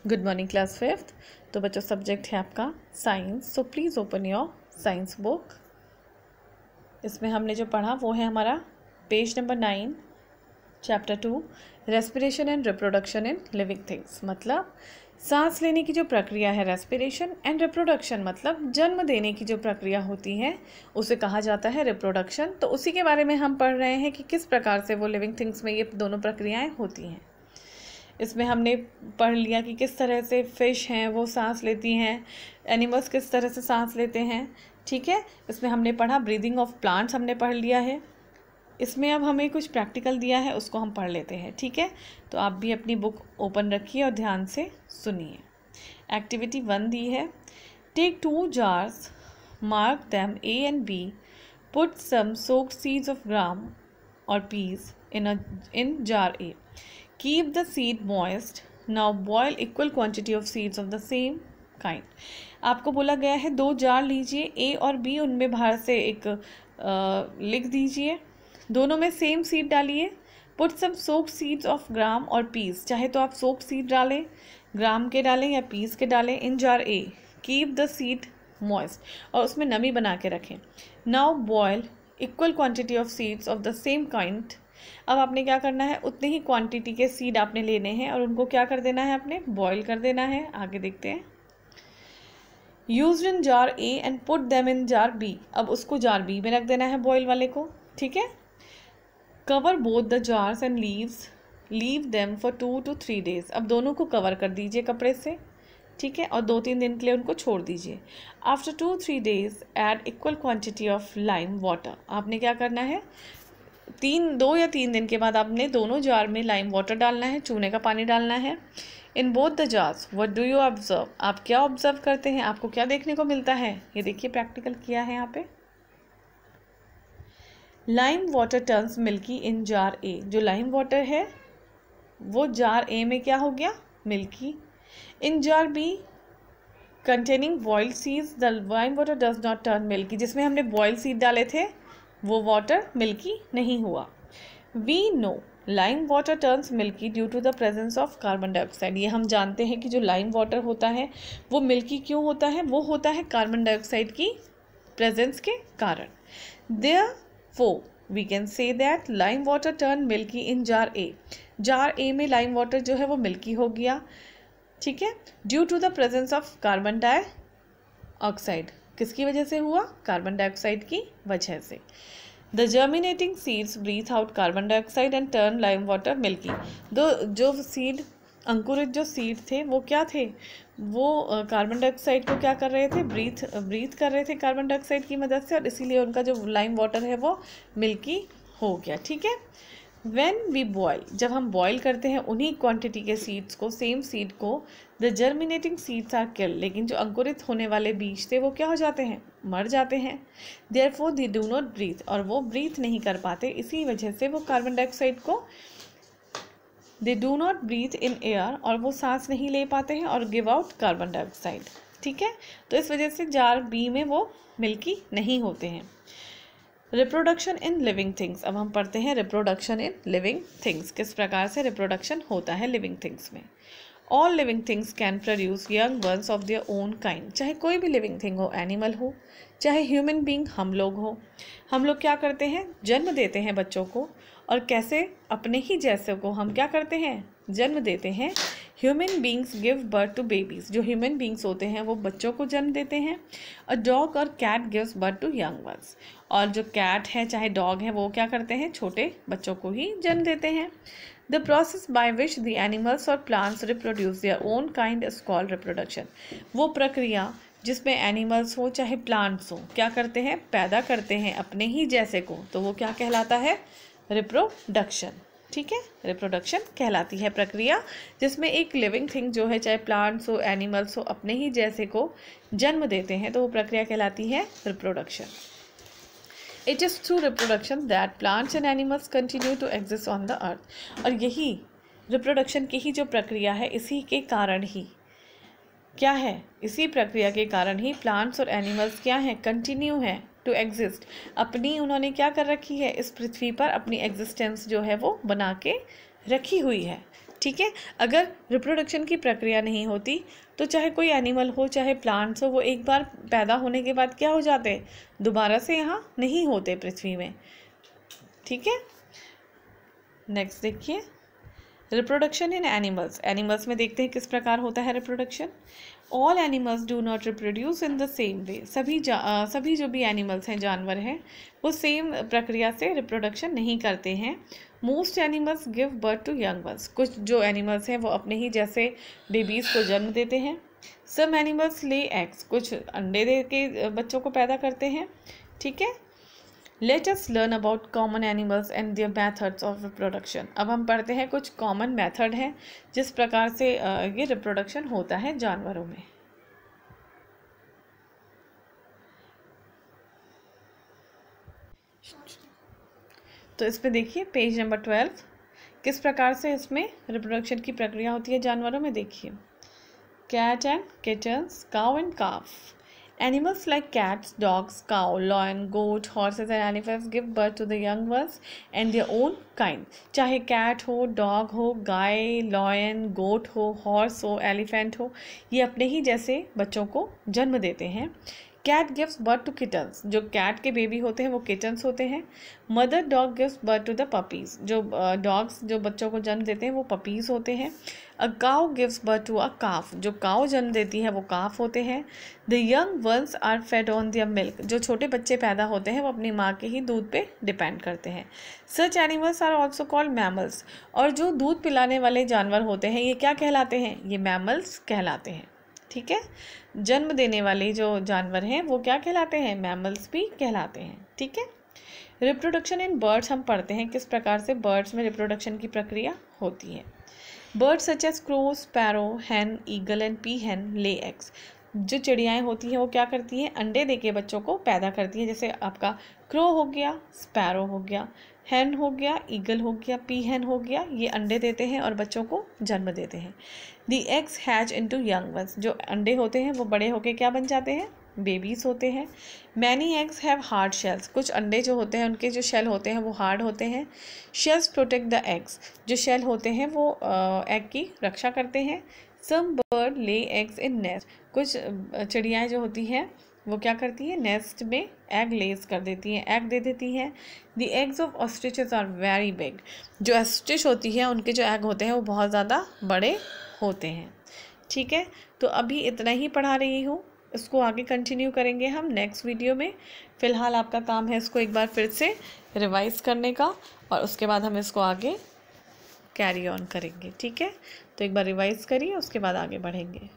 Good morning class fifth. तो बच्चों subject है आपका science. So please open your science book. इसमें हमने जो पढ़ा वो है हमारा page number 9 chapter 2 respiration and reproduction in living things. मतलब सांस लेने की जो प्रक्रिया है रेस्पिरेशन, एंड रिप्रोडक्शन मतलब जन्म देने की जो प्रक्रिया होती है उसे कहा जाता है रिप्रोडक्शन। तो उसी के बारे में हम पढ़ रहे हैं कि किस प्रकार से वो लिविंग थिंग्स में ये दोनों प्रक्रियाएँ होती हैं। इसमें हमने पढ़ लिया कि किस तरह से फिश हैं वो सांस लेती हैं, एनिमल्स किस तरह से सांस लेते हैं। ठीक है, इसमें हमने पढ़ा ब्रीदिंग ऑफ प्लांट्स हमने पढ़ लिया है। इसमें अब हमें कुछ प्रैक्टिकल दिया है, उसको हम पढ़ लेते हैं। ठीक है, तो आप भी अपनी बुक ओपन रखिए और ध्यान से सुनिए। एक्टिविटी 1 दी है, take 2 jars, mark them A and B, put some soaked seeds of gram or peas in jar A. Keep the seed moist. Now boil equal quantity of seeds of the same kind. आपको बोला गया है 2 jar लीजिए, A और B, उनमें बाहर से एक लिख दीजिए, दोनों में सेम सीड डालिए। Put some soaked seeds of gram और पीस, चाहे तो आप सोक्ड सीड डालें, ग्राम के डालें या पीस के डालें, in jar A. Keep the seed moist, और उसमें नमी बना के रखें। Now boil equal quantity of seeds of the same kind. अब आपने क्या करना है, उतने ही क्वांटिटी के सीड आपने लेने हैं और उनको क्या कर देना है, आपने बॉईल कर देना है। आगे देखते हैं। Used in jar A and put them in jar B, अब उसको जार बी में रख देना है, बॉईल वाले को। ठीक है, cover both the jars and leave them for 2 to 3 days। अब दोनों को कवर कर दीजिए कपड़े से। ठीक है, और 2-3 दिन के लिए उनको छोड़ दीजिए। After 2-3 days add equal quantity of lime water. आपने क्या करना है, 2 या 3 दिन के बाद आपने दोनों जार में लाइम वाटर डालना है, चूने का पानी डालना है। In both the jars what do you observe, आप क्या ऑब्जर्व करते हैं, आपको क्या देखने को मिलता है, ये देखिए प्रैक्टिकल किया है यहाँ पे। Lime water turns milky in jar ए, जो लाइम वाटर है वो जार ए में क्या हो गया, milky. In jar B containing boiled seeds the lime water does not turn milky, जिसमें हमने बॉइल्ड सीड डाले थे वो वाटर मिल्की नहीं हुआ। We know lime water turns milky due to the presence of carbon dioxide, ये हम जानते हैं कि जो लाइम वाटर होता है वो मिल्की क्यों होता है, वो होता है कार्बन डाइऑक्साइड की प्रेजेंस के कारण। Therefore we can say that lime water turn milky in jar A, jar A में लाइम वाटर जो है वो मिल्की हो गया। ठीक है, due to the presence of carbon dioxide, किसकी वजह से हुआ, कार्बन डाइऑक्साइड की वजह से। The germinating seeds breathe out carbon dioxide and turn lime water milky. जो सीड अंकुरित जो सीड थे वो क्या थे, वो कार्बन डाइऑक्साइड को क्या कर रहे थे, ब्रीथ कर रहे थे कार्बन डाइऑक्साइड की मदद से, और इसीलिए उनका जो लाइम वाटर है वो मिल्की हो गया। ठीक है, व्हेन वी बॉयल, जब हम बॉयल करते हैं उन्हीं क्वांटिटी के सीड्स को, सेम सीड को, द जर्मिनेटिंग सीड्स आर किल, लेकिन जो अंकुरित होने वाले बीज थे वो क्या हो जाते हैं, मर जाते हैं। Therefore they do not breathe, और वो ब्रीथ नहीं कर पाते, इसी वजह से वो कार्बन डाइऑक्साइड को, they do not breathe in air, और वो सांस नहीं ले पाते हैं और गिव आउट कार्बन डाइऑक्साइड। ठीक है, तो इस वजह से जार बी में वो मिल्की नहीं होते हैं। रिप्रोडक्शन इन लिविंग थिंग्स, अब हम पढ़ते हैं रिप्रोडक्शन इन लिविंग थिंग्स, किस प्रकार से रिप्रोडक्शन होता है लिविंग थिंग्स में। All living things can produce young ones of their own kind, चाहे कोई भी लिविंग थिंग हो, एनिमल हो चाहे ह्यूमन बींग हम लोग हो, हम लोग क्या करते हैं, जन्म देते हैं बच्चों को, और कैसे, अपने ही जैसे को हम क्या करते हैं, जन्म देते हैं। Human beings give birth to babies, जो ह्यूमन बींग्स होते हैं वो बच्चों को जन्म देते हैं। अ डॉग और cat gives birth to young ones, और जो कैट है चाहे डॉग है वो क्या करते हैं, छोटे बच्चों को ही जन्म देते हैं। The process by which the animals और plants reproduce their own kind is called reproduction, वो प्रक्रिया जिसमें एनिमल्स हो चाहे प्लांट्स हो क्या करते हैं, पैदा करते हैं अपने ही जैसे को, तो वो क्या कहलाता है, रिप्रोडक्शन। ठीक है, रिप्रोडक्शन कहलाती है प्रक्रिया जिसमें एक लिविंग थिंग जो है, चाहे प्लांट्स हो एनिमल्स हो, अपने ही जैसे को जन्म देते हैं, तो वो प्रक्रिया कहलाती है reproduction. It is through reproduction that plants and animals continue to exist on the earth, और यही रिप्रोडक्शन की ही जो प्रक्रिया है, इसी के कारण ही क्या है, इसी प्रक्रिया के कारण ही प्लांट्स और एनिमल्स क्या हैं, कंटिन्यू हैं टू एग्जिस्ट, अपनी उन्होंने क्या कर रखी है, इस पृथ्वी पर अपनी एग्जिस्टेंस जो है वो बना के रखी हुई है। ठीक है। अगर रिप्रोडक्शन की प्रक्रिया नहीं होती तो चाहे कोई एनिमल हो चाहे प्लांट्स हो, वो एक बार पैदा होने के बाद क्या हो जाते, दोबारा से यहाँ नहीं होते पृथ्वी में। ठीक है, नेक्स्ट देखिए रिप्रोडक्शन इन एनिमल्स। एनिमल्स में देखते हैं किस प्रकार होता है reproduction. All animals do not reproduce in the same way. सभी जो भी एनिमल्स हैं, जानवर हैं, वो सेम प्रक्रिया से रिप्रोडक्शन नहीं करते हैं। Most animals give birth to young ones. कुछ जो एनिमल्स हैं वो अपने ही जैसे बेबीज़ को जन्म देते हैं। Some animals lay eggs. कुछ अंडे दे के बच्चों को पैदा करते हैं। ठीक है, let us learn about common animals and their methods of reproduction. अब हम पढ़ते हैं कुछ कॉमन मेथड हैं जिस प्रकार से ये रिप्रोडक्शन होता है जानवरों में। तो इस पे देखिए पेज नंबर 12, किस प्रकार से इसमें रिप्रोडक्शन की प्रक्रिया होती है जानवरों में। देखिए cat and kittens, cow and calf. Animals like cats, dogs, cow, lion, goat, horses and elephants give birth to the young ones and their own kind. चाहे कैट हो, डॉग हो, गाय, लॉयन, गोट हो, हॉर्स हो, एलिफेंट हो, ये अपने ही जैसे बच्चों को जन्म देते हैं। Cat gives birth to kittens. जो कैट के बेबी होते हैं वो किटन्स होते हैं। Mother dog gives birth to the puppies. जो डॉग्स जो बच्चों को जन्म देते हैं वो पपीज़ होते हैं। A cow gives birth to a calf. जो काउ जन्म देती है वो काफ होते हैं। The young ones are fed on their milk. जो छोटे बच्चे पैदा होते हैं वो अपनी माँ के ही दूध पे डिपेंड करते हैं। Such animals are also called mammals. और जो दूध पिलाने वाले जानवर होते हैं ये क्या कहलाते हैं, ये मैमल्स कहलाते हैं। ठीक है, जन्म देने वाले जो जानवर हैं वो क्या कहलाते हैं, मैमल्स भी कहलाते हैं। ठीक है, रिप्रोडक्शन इन बर्ड्स हम पढ़ते हैं किस प्रकार से बर्ड्स में रिप्रोडक्शन की प्रक्रिया होती है। Birds such as crow, sparrow, hen, eagle and peahen lay eggs. जो चिड़ियाएँ होती हैं वो क्या करती हैं, अंडे देके बच्चों को पैदा करती हैं। जैसे आपका क्रो हो गया, स्पैरो हो गया, हैन हो गया, ईगल हो गया, पी हैन हो गया, ये अंडे देते हैं और बच्चों को जन्म देते हैं। The eggs hatch into young ones. जो अंडे होते हैं वो बड़े होके क्या बन जाते हैं, बेबीज़ होते हैं। Many eggs have hard shells. कुछ अंडे जो होते हैं उनके जो शेल होते हैं वो हार्ड होते हैं। Shells protect the eggs. जो शेल होते हैं वो एग की रक्षा करते हैं। Some bird lay eggs in nest. कुछ चिड़ियाएँ जो होती हैं वो क्या करती हैं, नेस्ट में एग लेस कर देती हैं, एग दे देती हैं। The eggs of ostriches are very big. जो ऑस्ट्रिच होती है उनके जो एग होते हैं वो बहुत ज़्यादा बड़े होते हैं। ठीक है, तो अभी इतना ही पढ़ा रही हूँ, इसको आगे कंटिन्यू करेंगे हम नेक्स्ट वीडियो में। फ़िलहाल आपका काम है इसको एक बार फिर से रिवाइज़ करने का और उसके बाद हम इसको आगे कैरी ऑन करेंगे। ठीक है, तो एक बार रिवाइज़ करिए उसके बाद आगे बढ़ेंगे।